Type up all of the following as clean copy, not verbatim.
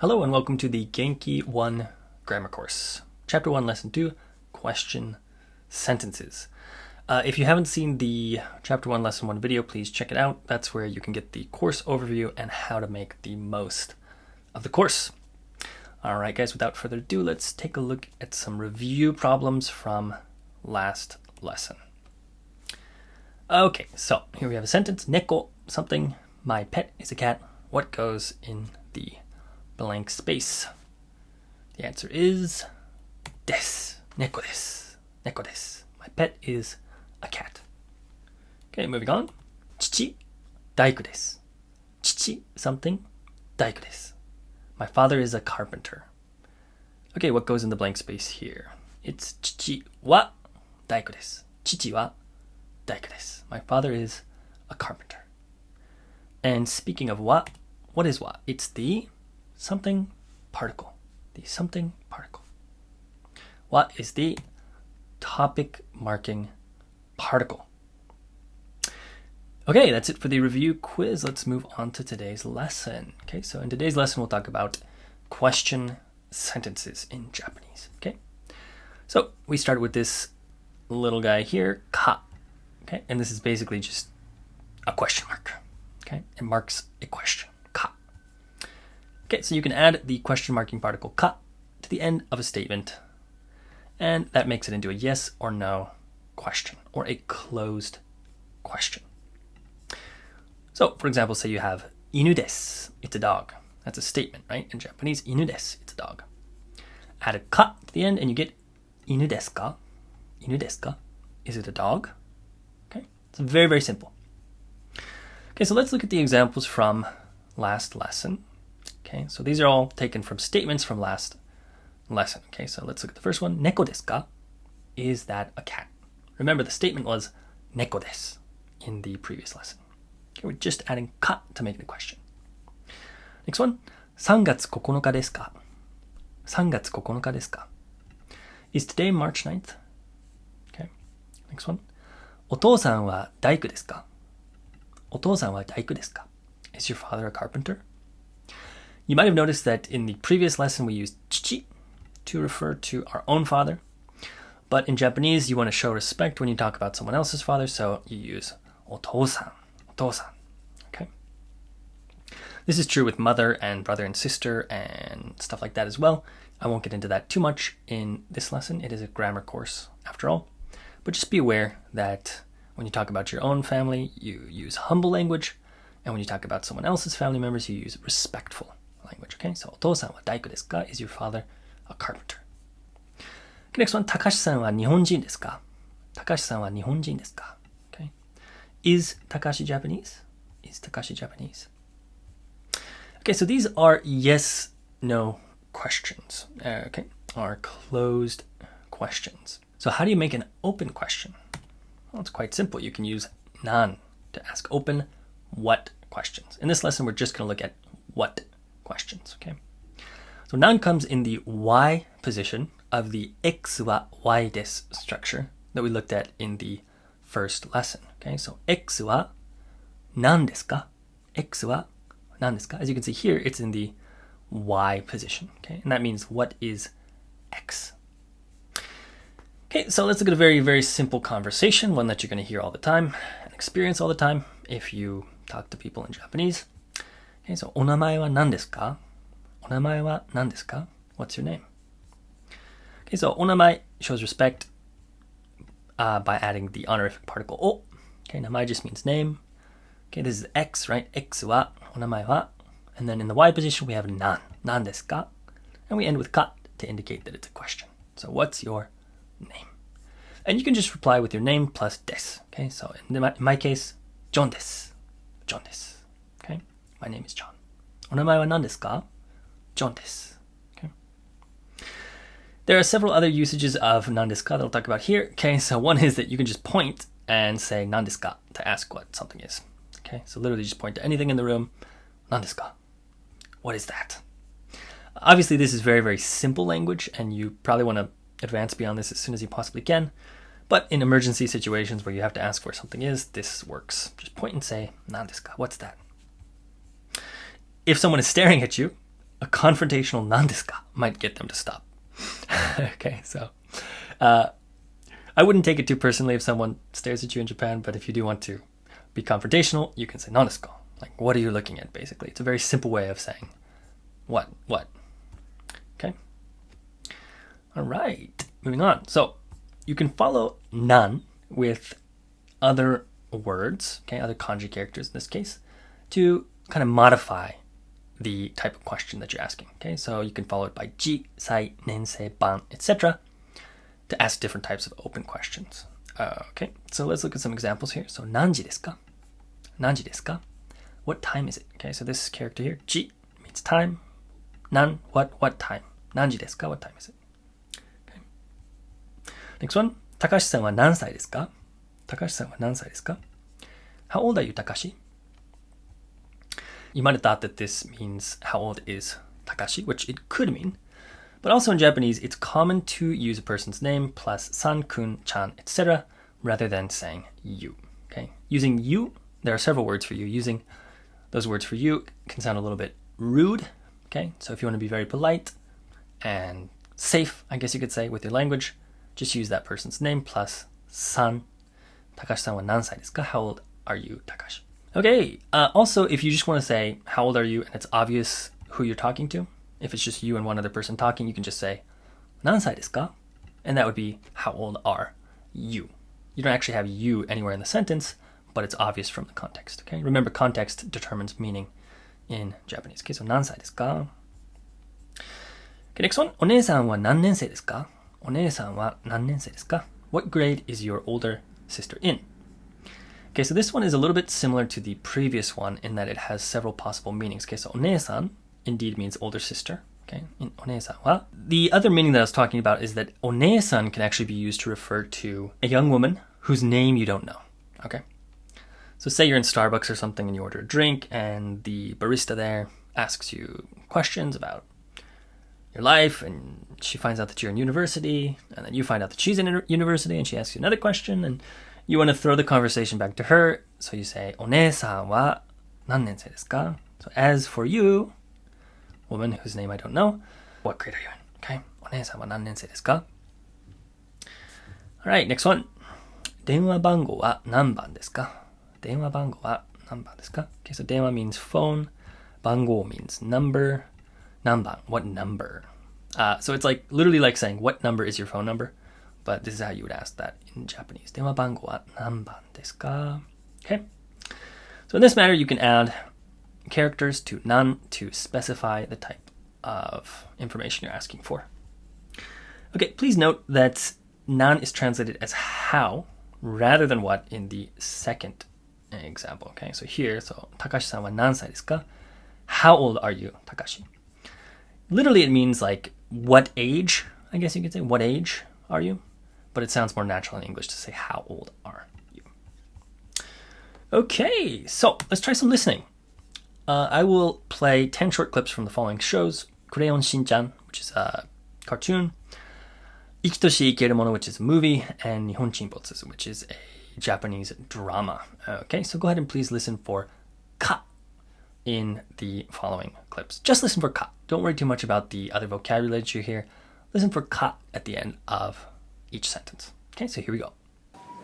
Hello and welcome to the Genki 1 grammar course. Chapter 1, Lesson 2, Question Sentences. If you haven't seen the Chapter 1, Lesson 1 video, please check it out. That's where you can get the course overview and how to make the most of the course. Alright guys, without further ado, let's take a look at some review problems from last lesson. Okay, so here we have a sentence. Neko, something. My pet is a cat. What goes in the blank space? The answer is des. Neko desu. Neko desu. My pet is a cat. Okay, moving on. Chichi, daiku desu. Chichi, something. Daiku desu. My father is a carpenter. Okay, what goes in the blank space here? It's chichi wa daiku desu. Chichi wa daiku desu. My father is a carpenter. And speaking of wa, what is wa? It's the something particle. The something particle. What is the topic marking particle? Okay, that's it for the review quiz. Let's move on to today's lesson. Okay, so in today's lesson, we'll talk about question sentences in Japanese. Okay, so we start with this little guy here, ka. Okay, and this is basically just a question mark. Okay, it marks a question, ka. Okay, so you can add the question marking particle ka to the end of a statement, and that makes it into a yes or no question, or a closed question. So, for example, say you have inu desu, it's a dog. That's a statement, right? In Japanese, inu desu, it's a dog. Add a ka to the end, and you get inu desu ka? Inu desu ka? Is it a dog? Okay, it's very, very simple. Okay, so let's look at the examples from last lesson. Okay, so these are all taken from statements from last lesson. Okay, so let's look at the first one. Neko desu ka? Is that a cat? Remember, the statement was neko desu in the previous lesson. Okay, we're just adding ka to make it a question. Next one. 3月9日ですか? 3月9日ですか? Is today March 9th? Okay. Next one. お父さんは大工ですか? お父さんは大工ですか? Is your father a carpenter? You might have noticed that in the previous lesson we used chichi to refer to our own father. But in Japanese, you want to show respect when you talk about someone else's father, so you use お父さん. お父さん. Okay. This is true with mother and brother and sister and stuff like that as well. I won't get into that too much in this lesson. It is a grammar course after all. But just be aware that when you talk about your own family, you use humble language. And when you talk about someone else's family members, you use respectful language. Okay, so お父さんは大工ですか? Is your father a carpenter? Okay, next one. 高橋さんは日本人ですか? 高橋さんは日本人ですか? Okay. Is Takashi Japanese? Is Takashi Japanese? Okay, so these are yes, no questions. Okay, are closed questions. So how do you make an open question? Well, it's quite simple. You can use nan to ask open what questions. In this lesson, we're just going to look at what questions. Okay. So nan comes in the y position of the x wa y desu structure that we looked at in the first lesson. Okay. So x wa nan desu ka? X wa nan desu ka? As you can see here, it's in the y position. Okay. And that means what is x? Okay, so let's look at a very, very simple conversation, one that you're going to hear all the time and experience all the time if you talk to people in Japanese. Okay, so お名前は何ですか? お名前は何ですか? What's your name? Okay, so お名前 shows respect by adding the honorific particle お. Okay, 名前 just means name. Okay, this is x, right? x はお名前は. And then in the y position we have 何. 何ですか? And we end with か to indicate that it's a question. So what's your name? And you can just reply with your name plus des. Okay, so in my case, John desu. John desu. Okay, my name is John. お名前は何ですか? John desu. Okay. There are several other usages of 何ですか that I'll talk about here. Okay, so one is that you can just point and say 何ですか to ask what something is. Okay, so literally just point to anything in the room. 何ですか? What is that? Obviously, this is very, very simple language, and you probably want to advance beyond this as soon as you possibly can. But in emergency situations where you have to ask where something is, this works. Just point and say, 何ですか? What's that? If someone is staring at you, a confrontational 何ですか might get them to stop. Okay, so I wouldn't take it too personally if someone stares at you in Japan, but if you do want to be confrontational, you can say 何ですか? Like, what are you looking at, basically? It's a very simple way of saying what. Okay? All right, moving on. So you can follow 何 with other words, okay, other kanji characters in this case, to kind of modify the type of question that you're asking. Okay, so you can follow it by ji, sai, nensei, ban, etc. to ask different types of open questions. Okay, so let's look at some examples here. So, 何時ですか? 何時ですか? What time is it? Okay, so this character here, ji, means time. Nan, what time? 何時ですか? What time is it? Okay. Next one, 高橋さんは何歳ですか? 高橋さんは何歳ですか? How old are you, Takashi? You might have thought that this means how old is Takashi, which it could mean. But also in Japanese, it's common to use a person's name plus san, kun, chan, etc. rather than saying you. Okay, using you, there are several words for you. Using those words for you can sound a little bit rude. Okay, so if you want to be very polite and safe, I guess you could say, with your language, just use that person's name plus san. Takashi-san wa nansai desu ka? How old are you, Takashi? Okay, also, if you just want to say, how old are you, and it's obvious who you're talking to, if it's just you and one other person talking, you can just say, 何歳ですか? And that would be, how old are you? You don't actually have you anywhere in the sentence, but it's obvious from the context, okay? Remember, context determines meaning in Japanese. Okay, so 何歳ですか? Okay, next one. お姉さんは何年生ですか? お姉さんは何年生ですか? What grade is your older sister in? Okay, so this one is a little bit similar to the previous one in that it has several possible meanings. Okay, so お姉さん indeed means older sister. Okay, in お姉さんは. The other meaning that I was talking about is that お姉さん can actually be used to refer to a young woman whose name you don't know. Okay, so say you're in Starbucks or something and you order a drink and the barista there asks you questions about your life, and she finds out that you're in university, and then you find out that she's in university, and she asks you another question, and you want to throw the conversation back to her, so you say お姉さんは何年生ですか? So as for you, woman whose name I don't know, what grade are you in? Okay, お姉さんは何年生ですか? Alright, next one. 電話番号は何番ですか? 電話番号は何番ですか? Okay, so 電話 means phone, 番号 means number, 何番, what number? So it's like literally like saying what number is your phone number, but this is how you would ask that in Japanese. 電話番号は何番ですか? Okay, so in this matter you can add characters to 何 to specify the type of information you're asking for. Okay, please note that 何 is translated as how rather than what in the second example. Okay, so here, so 高橋さんは何歳ですか? How old are you, Takashi? Literally, it means like what age, I guess you could say. What age are you? But it sounds more natural in English to say how old are you. Okay, so let's try some listening. I will play 10 short clips from the following shows. Crayon Shin-chan, which is a cartoon. Ikitoshi Ikerumono, which is a movie. And Nihon Chinbotsu, which is a Japanese drama. Okay, so go ahead and please listen for ka in the following clips. Just listen for ka. Don't worry too much about the other vocabulary that you hear. Listen for ka at the end of each sentence. Okay, so here we go.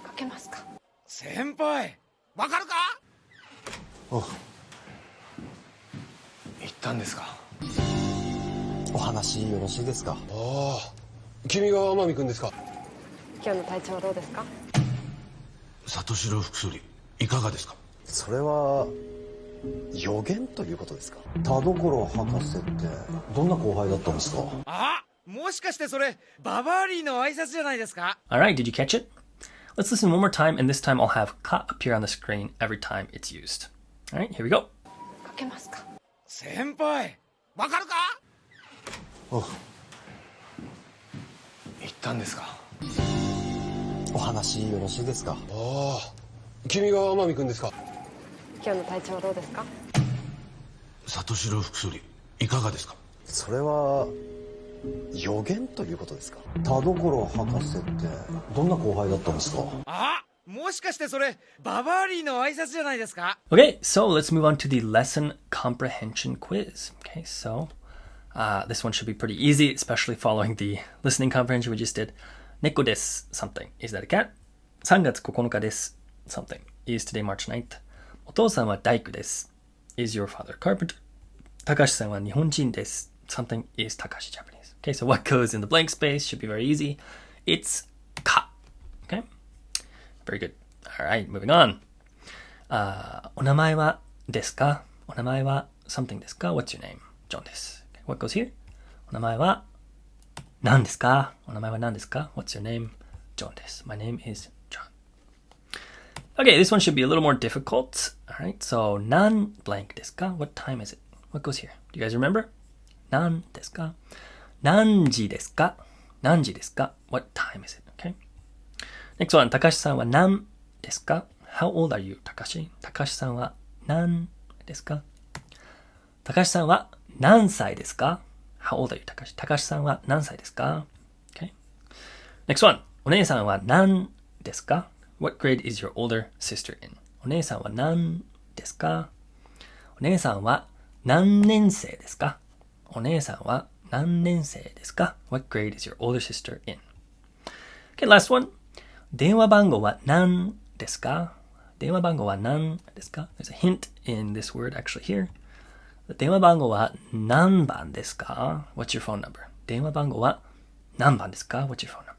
かけますか? 先輩、わかるか? お、行ったんですか? お話よろしいですか? ああ、君が天海君ですか? 今日の体調はどうですか? 里城副総理、いかがですか? それは予言ということですか? 田所博士ってどんな後輩だったんですか? あ、もしかしてそれババアリーの挨拶じゃないですか? Alright, did you catch it? Let's listen one more time, and this time I'll have ka appear on the screen every time it's used. Alright, here we go. かけますか? 先輩、わかるか? お、行ったんですか? お話よろしいですか? ああ、君が天海君ですか? 今日の体調はどうですか? 里城副総理、いかがですか? それは予言ということですか? 田所博士ってどんな後輩だったんですか? あ、もしかしてそれババアリーの挨拶じゃないですか? Okay, so let's move on to the lesson comprehension quiz. Okay, so This one should be pretty easy, especially following the listening comprehension we just did. 猫です something. Is that a cat? 3月9日です something. Is today March 9th? お父さんは大工です Is your father a carpenter? 高橋さんは日本人です Something is Takashi Japanese. Okay, so what goes in the blank space should be very easy. It's ka. Okay? Very good. All right, moving on. お名前はですかお名前は something ですか What's your name? John です。Okay, what goes here? お名前は何ですかお名前は何ですか What's your name? John です。My name is John. Okay, this one should be a little more difficult. All right, so 何 blank ですか What time is it? What goes here? Do you guys remember? 何ですか何時ですか何時ですか What time is it? Okay. Next one, 高橋さんは何ですか How old are you, 高橋高橋さんは何ですか高橋さんは何歳ですか How old are you, 高橋高橋さんは何歳ですか Okay. Next one, お姉さんは何ですか What grade is your older sister in? お姉さんは何ですかお姉さんは何年生ですかお姉さんは何年生ですか What grade is your older sister in? Okay, last one. 電話番号は何ですか電話番号は何ですか There's a hint in this word actually here. 電話番号は何番ですか What's your phone number? 電話番号は何番ですか What's your phone number?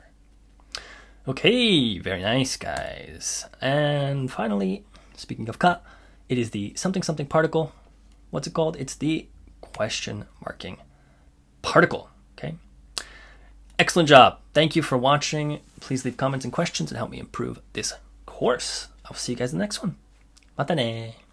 Okay, very nice, guys. And finally, speaking of ka, it is the something something particle. What's it called? It's the question marking particle. Okay. Excellent job. Thank you for watching. Please leave comments and questions and help me improve this course. I'll see you guys in the next one. またね